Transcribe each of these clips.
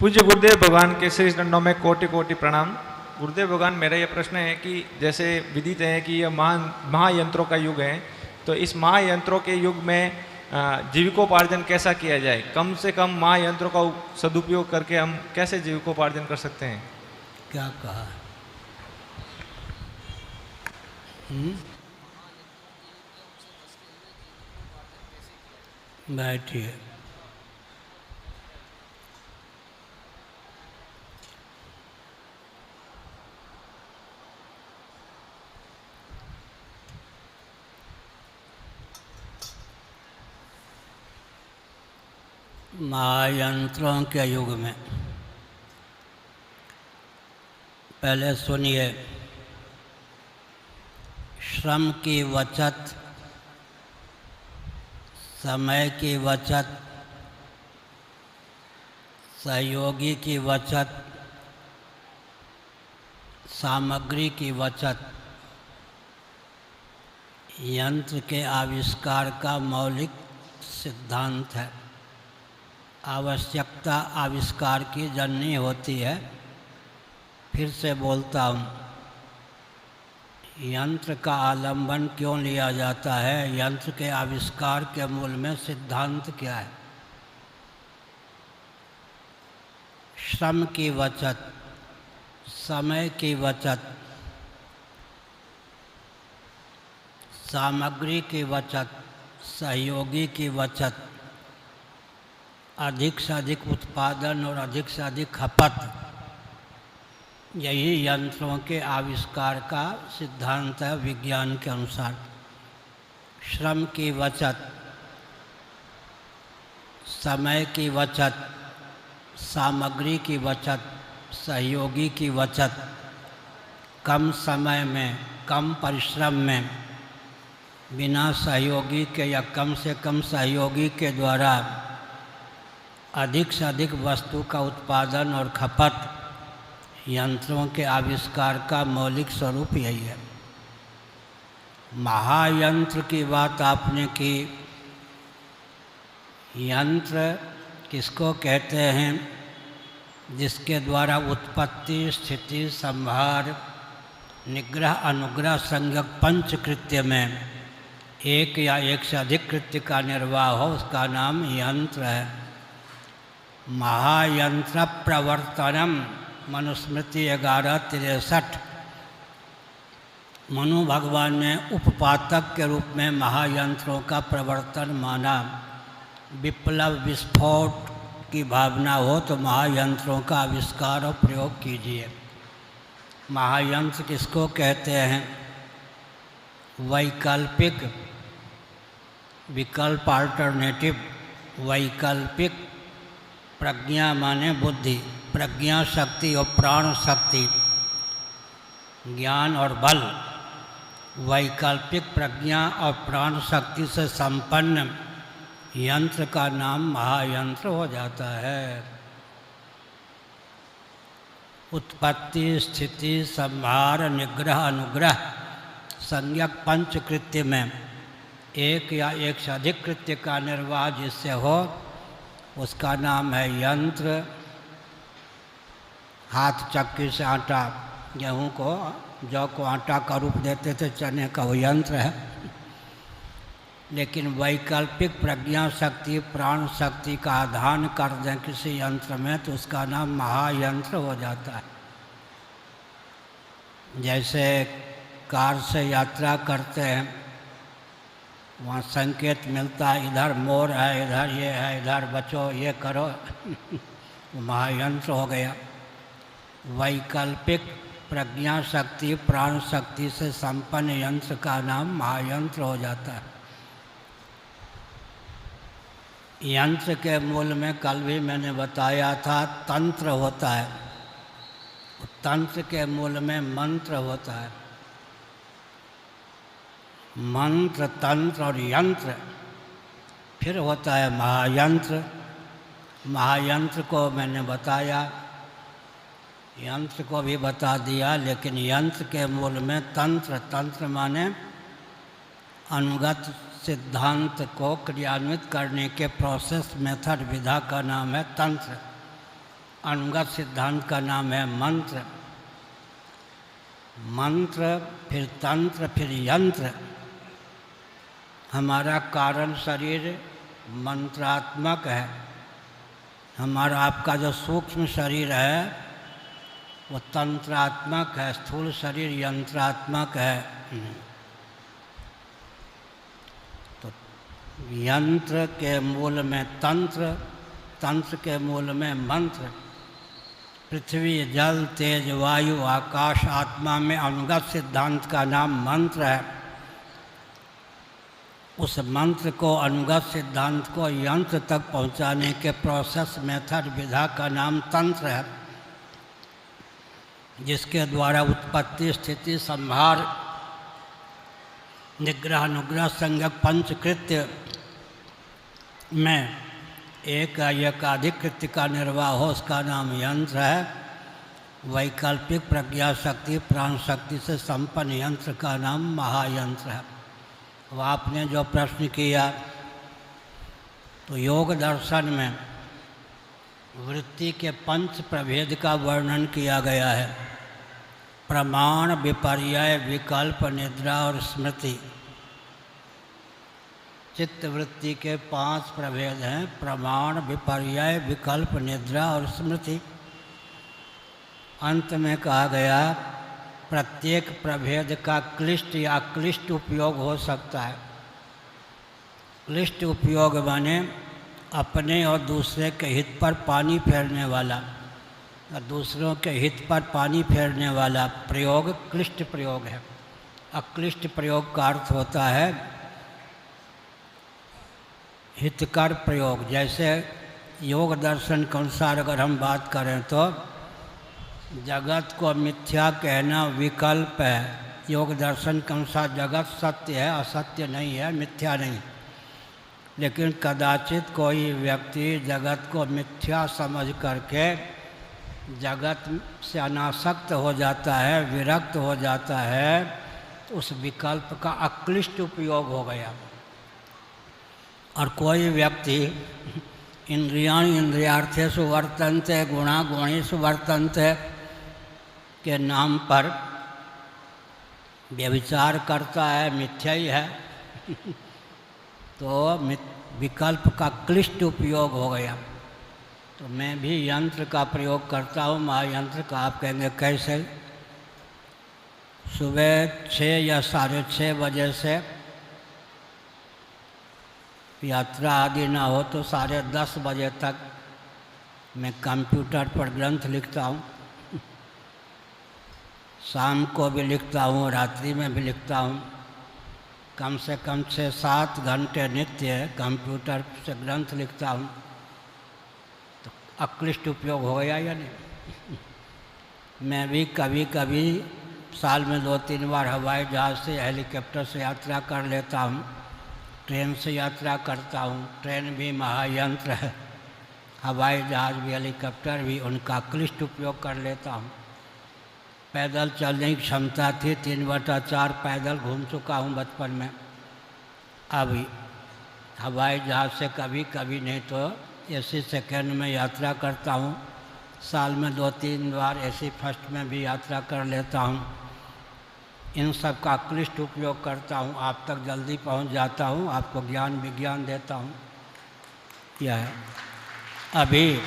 पूज्य गुरुदेव भगवान के श्री दंडों में कोटि कोटि प्रणाम। गुरुदेव भगवान, मेरा यह प्रश्न है कि जैसे विदित है कि यह महायंत्रों का युग है, तो इस महायंत्रों के युग में जीविकोपार्जन कैसा किया जाए? कम से कम महायंत्रों का सदुपयोग करके हम कैसे जीविकोपार्जन कर सकते हैं? क्या कहा? बैठिए। महायंत्रों के युग में पहले सुनिए, श्रम की बचत, समय की बचत, सहयोगी की बचत, सामग्री की बचत यंत्र के आविष्कार का मौलिक सिद्धांत है। आवश्यकता आविष्कार की जननी होती है। फिर से बोलता हूँ, यंत्र का आलंबन क्यों लिया जाता है? यंत्र के आविष्कार के मूल में सिद्धांत क्या है? श्रम की बचत, समय की बचत, सामग्री की बचत, सहयोगी की बचत, अधिक से अधिक उत्पादन और अधिक से अधिक खपत, यही यंत्रों के आविष्कार का सिद्धांत है विज्ञान के अनुसार। श्रम की बचत, समय की बचत, सामग्री की बचत, सहयोगी की बचत, कम समय में, कम परिश्रम में, बिना सहयोगी के या कम से कम सहयोगी के द्वारा अधिक से अधिक वस्तु का उत्पादन और खपत, यंत्रों के आविष्कार का मौलिक स्वरूप यही है। महायंत्र की बात आपने की। यंत्र किसको कहते हैं? जिसके द्वारा उत्पत्ति, स्थिति, संहार, निग्रह, अनुग्रह संज्ञक पंचकृत्य में एक या एक से अधिक कृत्य का निर्वाह हो, उसका नाम यंत्र है। महायंत्र प्रवर्तनम, मनुस्मृति 11:63। मनु भगवान ने उपपातक के रूप में महायंत्रों का प्रवर्तन माना। विप्लव, विस्फोट की भावना हो तो महायंत्रों का आविष्कार और प्रयोग कीजिए। महायंत्र किसको कहते हैं? वैकल्पिक, विकल्प, अल्टरनेटिव, वैकल्पिक प्रज्ञा माने बुद्धि, प्रज्ञा शक्ति और प्राण शक्ति, ज्ञान और बल, वैकल्पिक प्रज्ञा और प्राण शक्ति से संपन्न यंत्र का नाम महायंत्र हो जाता है। उत्पत्ति, स्थिति, संहार, निग्रह, अनुग्रह संज्ञक पंचकृत्य में एक या एक से अधिक कृत्य का निर्वाह जिससे हो, उसका नाम है यंत्र। हाथ चक्की से आटा, गेहूँ को, जौ को आटा का रूप देते थे, चने का वो यंत्र है। लेकिन वैकल्पिक प्रज्ञा शक्ति, प्राण शक्ति का आधान कर दें किसी यंत्र में तो उसका नाम महायंत्र हो जाता है। जैसे कार से यात्रा करते हैं, वहाँ संकेत मिलता है, इधर मोड़ है, इधर ये है, इधर बचो, ये करो महायंत्र हो गया। वैकल्पिक प्रज्ञा शक्ति, प्राण शक्ति से संपन्न यंत्र का नाम महायंत्र हो जाता है। यंत्र के मूल में कल भी मैंने बताया था तंत्र होता है। तंत्र के मूल में मंत्र होता है। मंत्र, तंत्र और यंत्र, फिर होता है महायंत्र। महायंत्र को मैंने बताया, यंत्र को भी बता दिया, लेकिन यंत्र के मूल में तंत्र, तंत्र माने अनुगत सिद्धांत को क्रियान्वित करने के प्रोसेस, मेथड, विधा का नाम है तंत्र। अनुगत सिद्धांत का नाम है मंत्र। मंत्र, फिर तंत्र, फिर यंत्र। हमारा कारण शरीर मंत्रात्मक है। हमारा आपका जो सूक्ष्म शरीर है वो तंत्रात्मक है, स्थूल शरीर यंत्रात्मक है। तो यंत्र के मूल में तंत्र, तंत्र के मूल में मंत्र। पृथ्वी, जल, तेज, वायु, आकाश, आत्मा में अनुगत सिद्धांत का नाम मंत्र है। उस मंत्र को, अनुगत सिद्धांत को यंत्र तक पहुंचाने के प्रोसेस, मेथड, विधा का नाम तंत्र है, जिसके द्वारा उत्पत्ति, स्थिति, संहार, निग्रह, अनुग्रह, संज्ञक, पंचकृत्य में एक या एकाधिक कृत्य का निर्वाह हो, उसका नाम यंत्र है। वैकल्पिक प्रज्ञा शक्ति, प्राण शक्ति से संपन्न यंत्र का नाम महायंत्र है। अब आपने जो प्रश्न किया, तो योग दर्शन में वृत्ति के पंच प्रभेद का वर्णन किया गया है। प्रमाण, विपर्यय, विकल्प, निद्रा और स्मृति। चित्त वृत्ति के 5 प्रभेद हैं: प्रमाण, विपर्यय, विकल्प, निद्रा और स्मृति। अंत में कहा गया प्रत्येक प्रभेद का क्लिष्ट या अक्लिष्ट उपयोग हो सकता है। क्लिष्ट उपयोग माने अपने और दूसरे के हित पर पानी फेरने वाला, और दूसरों के हित पर पानी फेरने वाला प्रयोग क्लिष्ट प्रयोग है। अक्लिष्ट प्रयोग का अर्थ होता है हितकर प्रयोग। जैसे योग दर्शन के अनुसार अगर हम बात करें तो जगत को मिथ्या कहना विकल्प है। योग दर्शन के अनुसार जगत सत्य है, असत्य नहीं है, मिथ्या नहीं। लेकिन कदाचित कोई व्यक्ति जगत को मिथ्या समझ करके जगत से अनासक्त हो जाता है, विरक्त हो जाता है, तो उस विकल्प का अक्लिष्ट उपयोग हो गया। और कोई व्यक्ति इंद्रियाणि इंद्रियार्थेषु वर्तन्ते, गुणा गुणेषु वर्तन्ते के नाम पर व्यभिचार करता है, मिथ्या ही है, तो विकल्प का क्लिष्ट उपयोग हो गया। तो मैं भी यंत्र का प्रयोग करता हूँ, महायंत्र का। आप कहेंगे कैसे? सुबह 6 या 6:30 बजे से यात्रा आदि ना हो तो 10:30 बजे तक मैं कंप्यूटर पर ग्रंथ लिखता हूँ। शाम को भी लिखता हूँ, रात्रि में भी लिखता हूँ। कम से कम 6-7 घंटे नित्य कंप्यूटर से ग्रंथ लिखता हूँ। तो अक्लिष्ट उपयोग हो गया या नहीं? मैं भी कभी कभी साल में 2-3 बार हवाई जहाज़ से, हेलीकॉप्टर से यात्रा कर लेता हूँ। ट्रेन से यात्रा करता हूँ। ट्रेन भी महायंत्र है, हवाई जहाज़ भी, हेलीकॉप्टर भी, उनका क्लिष्ट उपयोग कर लेता हूँ। पैदल चलने की क्षमता थी, 3/4 पैदल घूम चुका हूँ बचपन में। अभी हवाई जहाज़ से कभी कभी, नहीं तो एसी सेकेंड में यात्रा करता हूँ। साल में 2-3 बार एसी फर्स्ट में भी यात्रा कर लेता हूँ। इन सब का क्लिष्ट उपयोग करता हूँ। आप तक जल्दी पहुँच जाता हूँ, आपको ज्ञान विज्ञान देता हूँ। यह है। अभी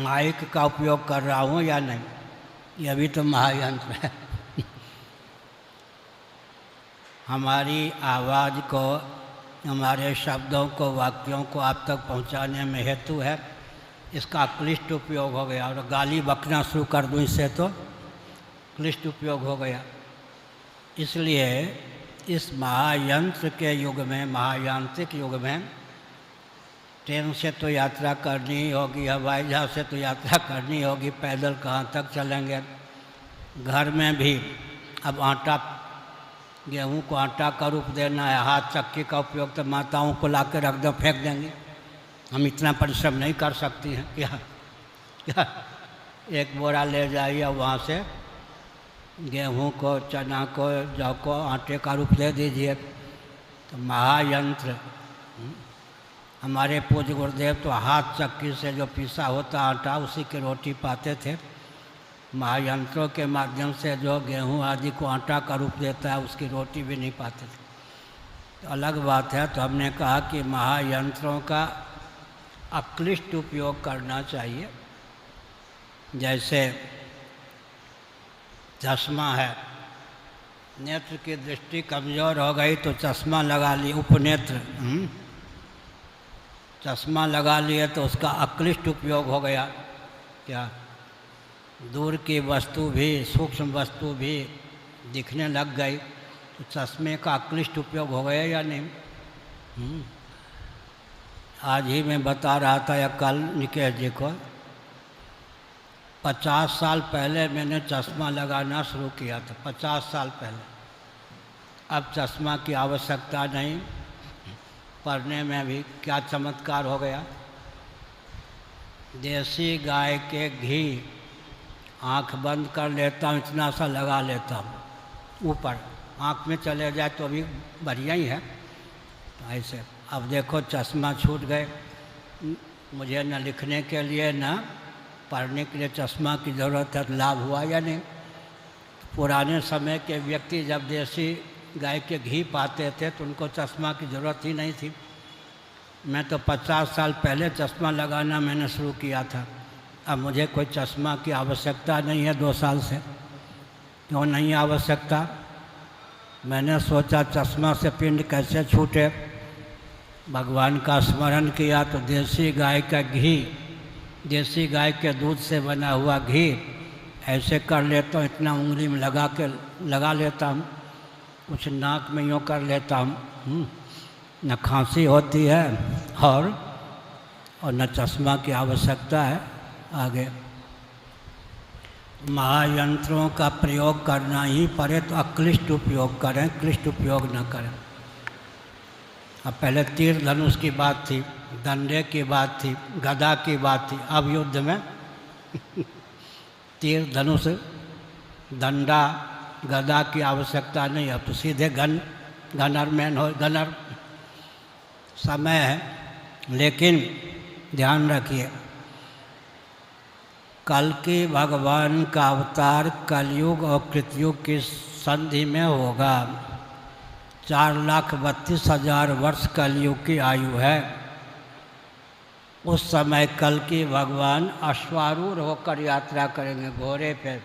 माइक का उपयोग कर रहा हूँ या नहीं, यह भी तो महायंत्र है। हमारी आवाज़ को, हमारे शब्दों को, वाक्यों को आप तक पहुँचाने में हेतु है, इसका क्लिष्ट उपयोग हो गया। और गाली बकना शुरू कर दूँ इससे तो क्लिष्ट उपयोग हो गया। इसलिए इस महायंत्र के युग में, महायांत्रिक युग में, ट्रेन से तो यात्रा करनी ही होगी, हवाई जहाज़ से तो यात्रा करनी होगी, पैदल कहाँ तक चलेंगे। घर में भी अब आटा, गेहूं को आटा का रूप देना है, हाथ चक्की का उपयोग तो माताओं को ला के रख दो, फेंक देंगे। हम इतना परिश्रम नहीं कर सकती हैं क्या? एक बोरा ले जाइए, वहाँ से गेहूं को, चना को, जौ को आटे का रूप दे दीजिए। तो महायंत्र हमारे पूज्य गुरुदेव तो हाथ चक्की से जो पिसा होता आटा उसी की रोटी पाते थे। महायंत्रों के माध्यम से जो गेहूं आदि को आटा का रूप देता है उसकी रोटी भी नहीं पाते थे। तो अलग बात है। तो हमने कहा कि महायंत्रों का अक्लिष्ट उपयोग करना चाहिए। जैसे चश्मा है, नेत्र की दृष्टि कमज़ोर हो गई तो चश्मा लगा ली, उपनेत्र चश्मा लगा लिए तो उसका अक्लिष्ट उपयोग हो गया। क्या दूर की वस्तु भी, सूक्ष्म वस्तु भी दिखने लग गई तो चश्मे का अक्लिष्ट उपयोग हो गया या नहीं? आज ही मैं बता रहा था या कल निकेश जी को, 50 साल पहले मैंने चश्मा लगाना शुरू किया था। 50 साल पहले। अब चश्मा की आवश्यकता नहीं। पढ़ने में भी क्या चमत्कार हो गया। देसी गाय के घी आँख बंद कर लेता हूँ, इतना सा लगा लेता हूँ, ऊपर आँख में चले जाए तो भी बढ़िया ही है। ऐसे अब देखो चश्मा छूट गए। मुझे न लिखने के लिए न पढ़ने के लिए चश्मा की ज़रूरत है। लाभ हुआ या नहीं? पुराने समय के व्यक्ति जब देसी गाय के घी पाते थे तो उनको चश्मा की ज़रूरत ही नहीं थी। मैं तो 50 साल पहले चश्मा लगाना मैंने शुरू किया था। अब मुझे कोई चश्मा की आवश्यकता नहीं है 2 साल से। क्यों नहीं आवश्यकता? मैंने सोचा चश्मा से पिंड कैसे छूटे। भगवान का स्मरण किया तो देसी गाय का घी, देसी गाय के दूध से बना हुआ घी ऐसे कर लेता हूँ, इतना उंगली में लगा लेता हूँ, कुछ नाक में यूँ कर लेता हूँ, न खांसी होती है और न चश्मा की आवश्यकता है। आगे महायंत्रों का प्रयोग करना ही पड़े तो अक्लिष्ट उपयोग करें, क्लिष्ट उपयोग न करें। अब पहले तीर धनुष की बात थी, डंडे की बात थी, गदा की बात थी। अब युद्ध में तीर धनुष डंडा गदा की आवश्यकता नहीं। अब तो सीधे गनर मैन हो, गनर समय है। लेकिन ध्यान रखिए, कल की भगवान का अवतार कलयुग और कृतयुग की संधि में होगा। 4,32,000 वर्ष कलयुग की आयु है। उस समय कल की भगवान अश्वारूढ़ होकर यात्रा करेंगे, घोड़े पे।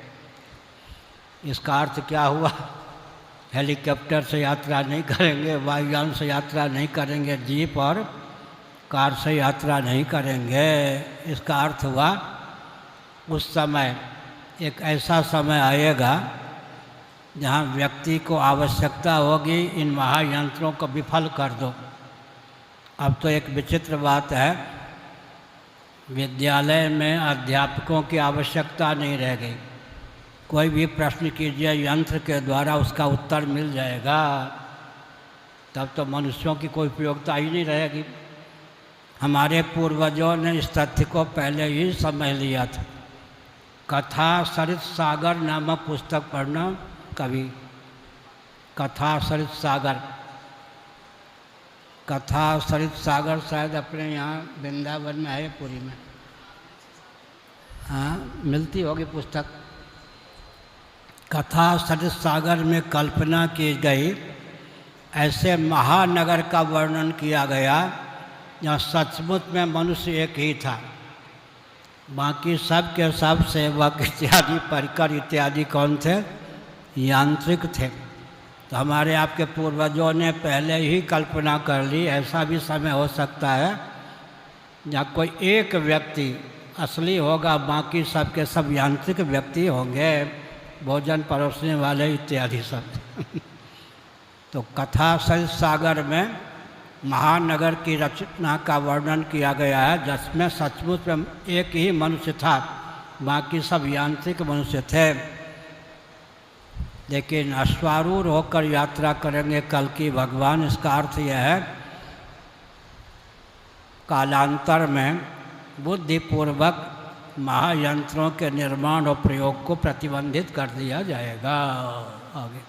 इसका अर्थ क्या हुआ? हेलीकॉप्टर से यात्रा नहीं करेंगे, वायुयान से यात्रा नहीं करेंगे, जीप और कार से यात्रा नहीं करेंगे। इसका अर्थ हुआ उस समय एक ऐसा समय आएगा जहाँ व्यक्ति को आवश्यकता होगी इन महायंत्रों को विफल कर दो। अब तो एक विचित्र बात है, विद्यालय में अध्यापकों की आवश्यकता नहीं रह गई। कोई भी प्रश्न कीजिए यंत्र के द्वारा उसका उत्तर मिल जाएगा। तब तो मनुष्यों की कोई उपयोगिता ही नहीं रहेगी। हमारे पूर्वजों ने इस तथ्य को पहले ही समझ लिया था। कथा सरित सागर नामक पुस्तक पढ़ना कभी। कथा सरित सागर, कथा सरित सागर शायद अपने यहाँ वृंदावन में है, पुरी में। हाँ, मिलती होगी पुस्तक। कथा सरित सागर में कल्पना की गई ऐसे महानगर का वर्णन किया गया जहाँ सचमुच में मनुष्य एक ही था, बाकी सब के सब सेवक इत्यादि परिकर इत्यादि कौन थे? यांत्रिक थे। तो हमारे आपके पूर्वजों ने पहले ही कल्पना कर ली ऐसा भी समय हो सकता है जहाँ कोई एक व्यक्ति असली होगा, बाकी सब के सब यांत्रिक व्यक्ति होंगे, भोजन परोसने वाले इत्यादि सब। तो कथा सरित सागर में महानगर की रचना का वर्णन किया गया है जिसमें सचमुच में एक ही मनुष्य था, बाकी सब यांत्रिक मनुष्य थे। लेकिन अश्वारूढ़ होकर यात्रा करेंगे कल की भगवान। इसका अर्थ यह है कालांतर में बुद्धिपूर्वक महायंत्रों के निर्माण और प्रयोग को प्रतिबंधित कर दिया जाएगा। आगे